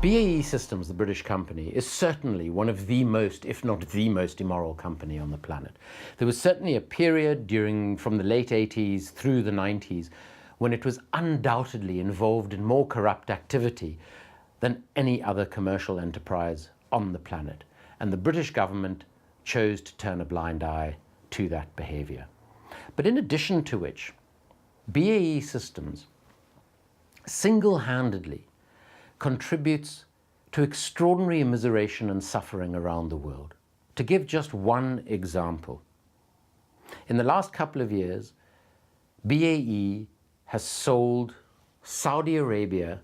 BAE Systems, the British company, is certainly one of the most, if not the most immoral company on the planet. There was certainly a period from the late 80s through the 90s when it was undoubtedly involved in more corrupt activity than any other commercial enterprise on the planet. And the British government chose to turn a blind eye to that behavior. But in addition to which, BAE Systems single-handedly contributes to extraordinary immiseration and suffering around the world. To give just one example, in the last couple of years, BAE has sold Saudi Arabia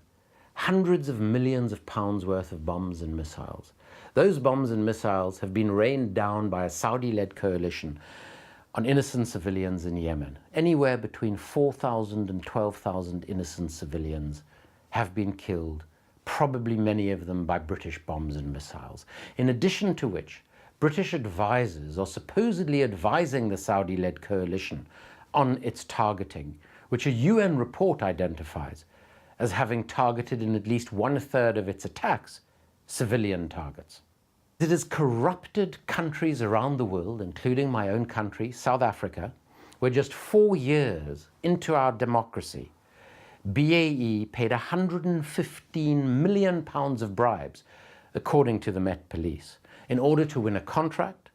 hundreds of millions of pounds worth of bombs and missiles. Those bombs and missiles have been rained down by a Saudi-led coalition on innocent civilians in Yemen. Anywhere between 4,000 and 12,000 innocent civilians have been killed, probably many of them by British bombs and missiles. In addition to which, British advisors are supposedly advising the Saudi-led coalition on its targeting, which a UN report identifies as having targeted in at least 1/3 of its attacks civilian targets. It has corrupted countries around the world, including my own country, South Africa, where just 4 years into our democracy, BAE paid £115 million of bribes, according to the Met Police, in order to win a contract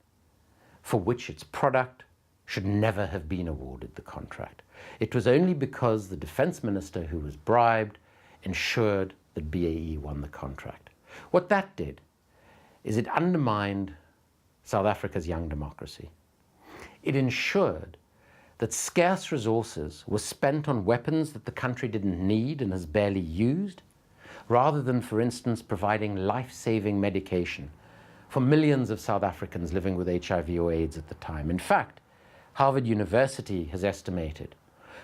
for which its product should never have been awarded the contract. It was only because the defense minister who was bribed ensured that BAE won the contract. What that did is it undermined South Africa's young democracy. It ensured that scarce resources were spent on weapons that the country didn't need and has barely used, rather than, for instance, providing life-saving medication for millions of South Africans living with HIV or AIDS at the time. In fact, Harvard University has estimated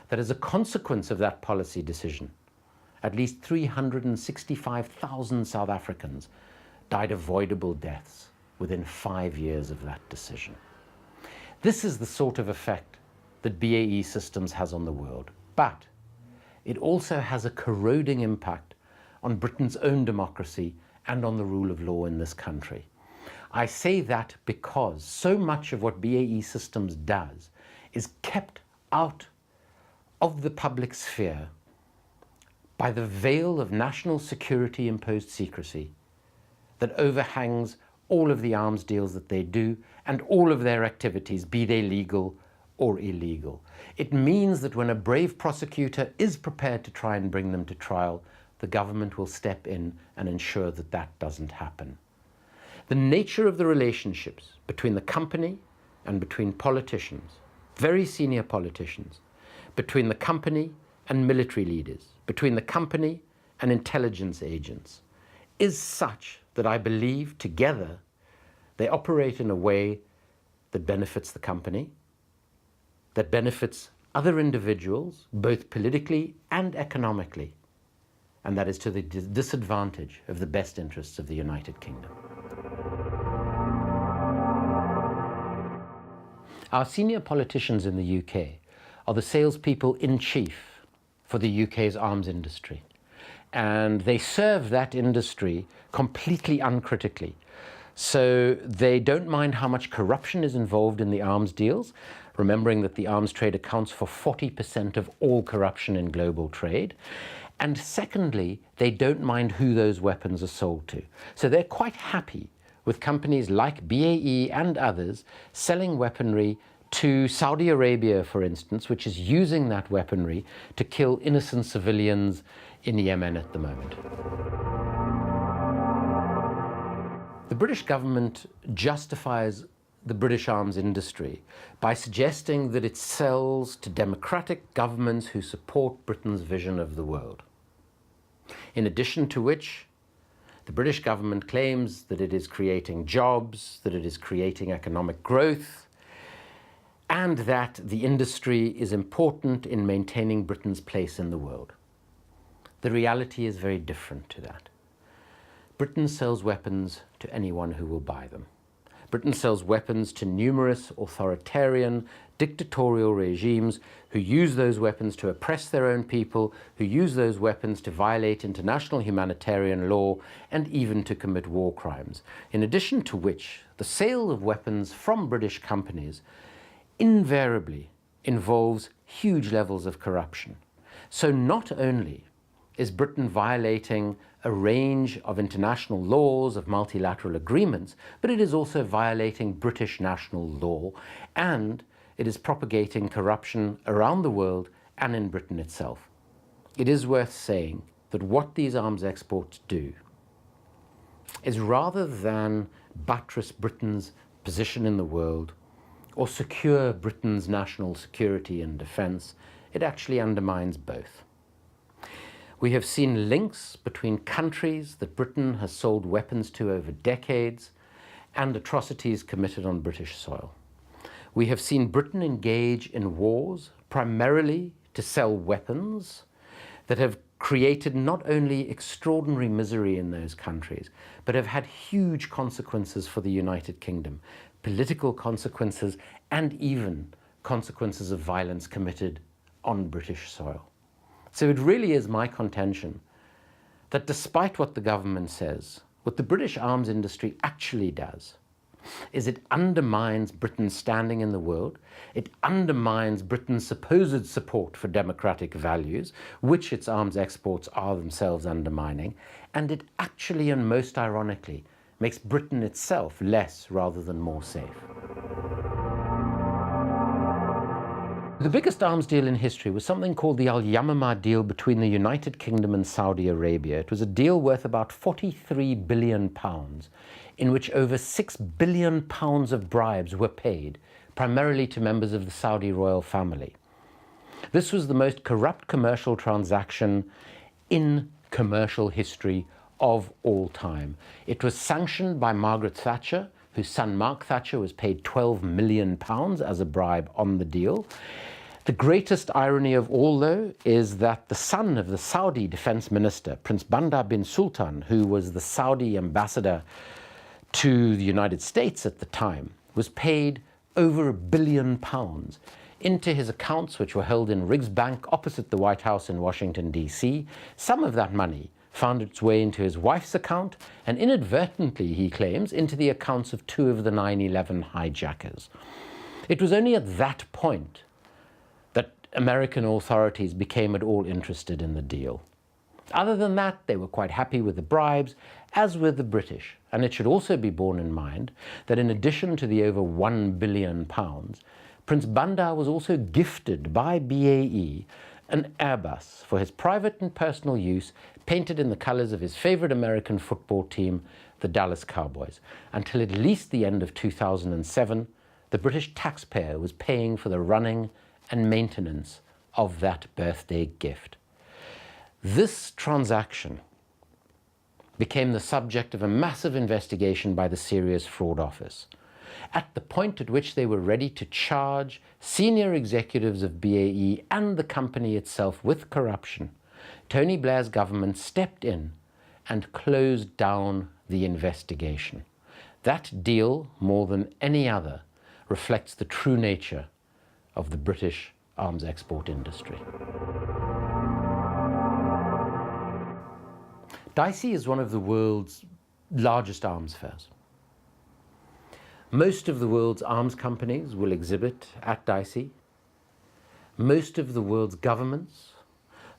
that as a consequence of that policy decision, at least 365,000 South Africans died avoidable deaths within 5 years of that decision. This is the sort of effect that BAE Systems has on the world, but it also has a corroding impact on Britain's own democracy and on the rule of law in this country. I say that because so much of what BAE Systems does is kept out of the public sphere by the veil of national security imposed secrecy that overhangs all of the arms deals that they do and all of their activities, be they legal or illegal. It means that when a brave prosecutor is prepared to try and bring them to trial, the government will step in and ensure that that doesn't happen. The nature of the relationships between the company and between politicians, very senior politicians, between the company and military leaders, between the company and intelligence agents, is such that I believe together they operate in a way that benefits the company, that benefits other individuals, both politically and economically, and that is to the disadvantage of the best interests of the United Kingdom. Our senior politicians in the UK are the salespeople in chief for the UK's arms industry. And they serve that industry completely uncritically. So they don't mind how much corruption is involved in the arms deals, remembering that the arms trade accounts for 40% of all corruption in global trade. And secondly, they don't mind who those weapons are sold to. So they're quite happy with companies like BAE and others selling weaponry to Saudi Arabia, for instance, which is using that weaponry to kill innocent civilians in Yemen at the moment. The British government justifies the British arms industry by suggesting that it sells to democratic governments who support Britain's vision of the world. In addition to which, the British government claims that it is creating jobs, that it is creating economic growth, and that the industry is important in maintaining Britain's place in the world. The reality is very different to that. Britain sells weapons to anyone who will buy them. Britain sells weapons to numerous authoritarian, dictatorial regimes who use those weapons to oppress their own people, who use those weapons to violate international humanitarian law, and even to commit war crimes. In addition to which, the sale of weapons from British companies invariably involves huge levels of corruption. So not only is Britain violating a range of international laws, of multilateral agreements, but it is also violating British national law, and it is propagating corruption around the world and in Britain itself. It is worth saying that what these arms exports do is, rather than buttress Britain's position in the world or secure Britain's national security and defence, it actually undermines both. We have seen links between countries that Britain has sold weapons to over decades and atrocities committed on British soil. We have seen Britain engage in wars primarily to sell weapons that have created not only extraordinary misery in those countries, but have had huge consequences for the United Kingdom, political consequences, and even consequences of violence committed on British soil. So it really is my contention that despite what the government says, what the British arms industry actually does is it undermines Britain's standing in the world, it undermines Britain's supposed support for democratic values, which its arms exports are themselves undermining, and it actually, and most ironically, makes Britain itself less rather than more safe. The biggest arms deal in history was something called the Al-Yamamah deal between the United Kingdom and Saudi Arabia. It was a deal worth about £43 billion, in which over £6 billion of bribes were paid, primarily to members of the Saudi royal family. This was the most corrupt commercial transaction in commercial history of all time. It was sanctioned by Margaret Thatcher, whose son Mark Thatcher was paid £12 million as a bribe on the deal. The greatest irony of all, though, is that the son of the Saudi defense minister, Prince Bandar bin Sultan, who was the Saudi ambassador to the United States at the time, was paid over £1 billion into his accounts, which were held in Riggs Bank opposite the White House in Washington, D.C. Some of that money found its way into his wife's account and inadvertently, he claims, into the accounts of two of the 9/11 hijackers. It was only at that point that American authorities became at all interested in the deal. Other than that, they were quite happy with the bribes, as were the British. And it should also be borne in mind that in addition to the over £1 billion, Prince Bandar was also gifted by BAE an Airbus for his private and personal use, painted in the colours of his favourite American football team, the Dallas Cowboys. Until at least the end of 2007, the British taxpayer was paying for the running and maintenance of that birthday gift. This transaction became the subject of a massive investigation by the Serious Fraud Office. At the point at which they were ready to charge senior executives of BAE and the company itself with corruption, Tony Blair's government stepped in and closed down the investigation. That deal, more than any other, reflects the true nature of the British arms export industry. DSEI is one of the world's largest arms fairs. Most of the world's arms companies will exhibit at DSEI. Most of the world's governments,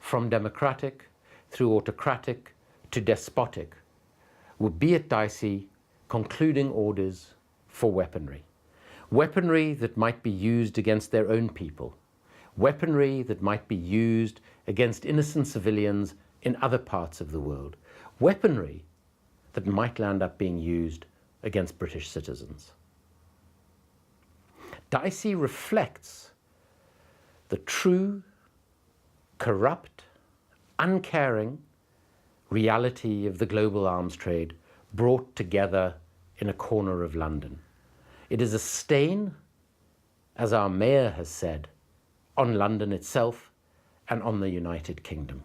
from democratic through autocratic to despotic, will be at DSEI concluding orders for weaponry. Weaponry that might be used against their own people. Weaponry that might be used against innocent civilians in other parts of the world. Weaponry that might land up being used against British citizens. DSEI reflects the true, corrupt, uncaring reality of the global arms trade brought together in a corner of London. It is a stain, as our mayor has said, on London itself and on the United Kingdom.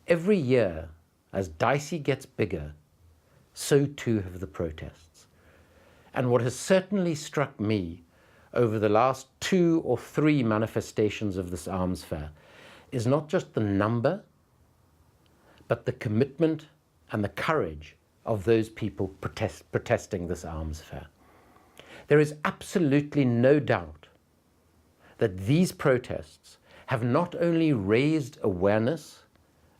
Every year, as DSEI gets bigger, so too have the protests. And what has certainly struck me over the last 2 or 3 manifestations of this arms fair is not just the number, but the commitment and the courage of those people protesting this arms fair. There is absolutely no doubt that these protests have not only raised awareness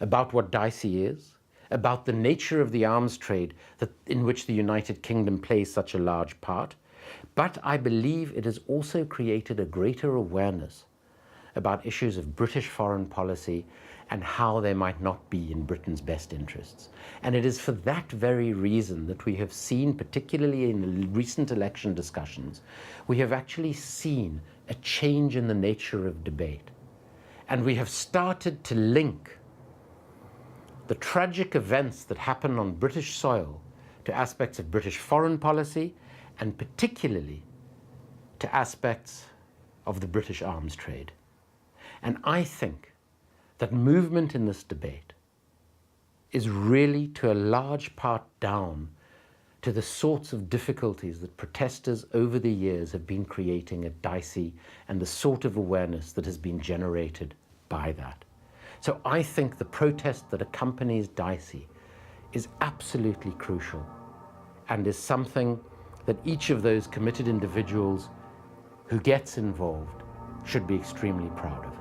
about what DSEI is, about the nature of the arms trade in which the United Kingdom plays such a large part, but I believe it has also created a greater awareness about issues of British foreign policy and how they might not be in Britain's best interests. And it is for that very reason that we have seen, particularly in the recent election discussions, we have actually seen a change in the nature of debate. And we have started to link the tragic events that happen on British soil to aspects of British foreign policy, and particularly to aspects of the British arms trade. And I think that movement in this debate is really to a large part down to the sorts of difficulties that protesters over the years have been creating at DSEI and the sort of awareness that has been generated by that. So I think the protest that accompanies DSEI is absolutely crucial and is something that each of those committed individuals who gets involved should be extremely proud of.